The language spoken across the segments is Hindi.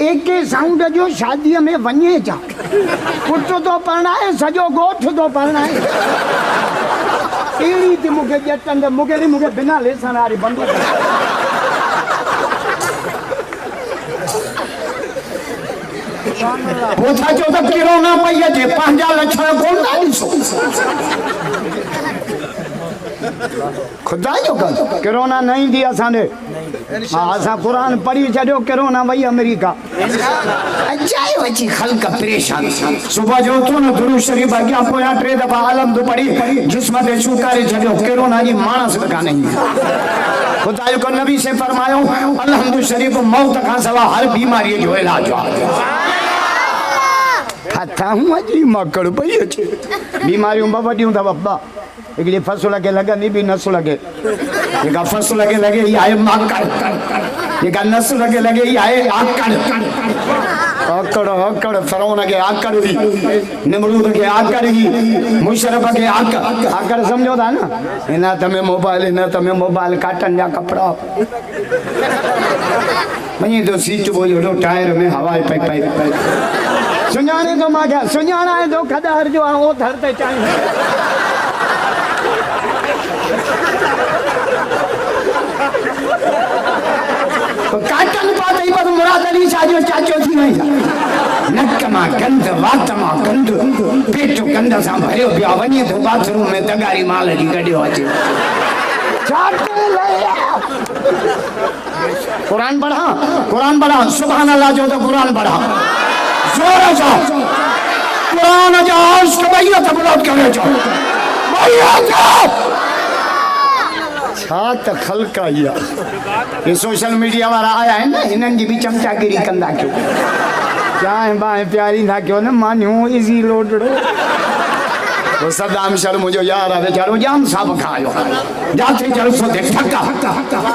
एक साउंड जो शादी में वने जा पुट तो परणाए सजो गोठ तो परणाए एड़ी थी मुके जटन मुके नहीं मुके बिना लेसन वाली बंदूक वो था जो तो किरोना पई जे पंजा लक्षण कोन ना दिसो खुदा जो कर कोरोना नहीं दी असाने असा कुरान पढ़ी छो कोरोना वही अमेरिका अजाए वची खल्क परेशान सुबह जो तो न दुरूद शरीफ आज्ञा पोया 3 दफा आलम तो पढ़ी जिस्म ते शुकारी छो कोरोना जी मानस का नहीं खुदा जो कर नबी से फरमायो अलहमदु शरीफ मौत का सवा हर बीमारी जो इलाज था हूं अजी मकड़ पई अचे बीमारियों बवडियूं था बाबा एकली फसल के लगनी भी नस लगे एक फसल के लगे ही आए माकड़ एक नस लगे ही आए आकड़ आकड़ आकड़ फरौन के आकड़ ही नमरूद के आकड़ ही मुशरफ के आकड़ समझो था ना इना तमे मोबाइल काटन जा कपड़ा मई तो सीट बोलो टायर में हवा पाई सुनाने तो मां क्या सुनाना है तो खदहर जो वो धरते चाहिए काटन पाते पर मुराद अली साजो चाचो थी नहीं नकमा गंद वातमा गंद पेटो गंद सा भरियो पिया वने तो बाथरूम में तगारी माल जी कढियो अचे चाटे ले कुरान पढ़ा सुभान अल्लाह जो तो कुरान पढ़ा जोर से कुरान जा उसको भैया तो बुलंद करे जो भैया छात खलका ये सोशल मीडिया वाला आया है ना इन्हन जी भी चमचागिरी कंदा क्यों चाहे बाएं प्यारी ना क्यों ना मानियो इजी लोडड़ो वो सदाम शर्म मुझे यार आ बेचारो जाम साब खायो जाते जलसो दे ठक्का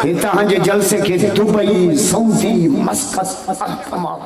इतना जे जलसे के दुबई सऊदी मस्कत तमाम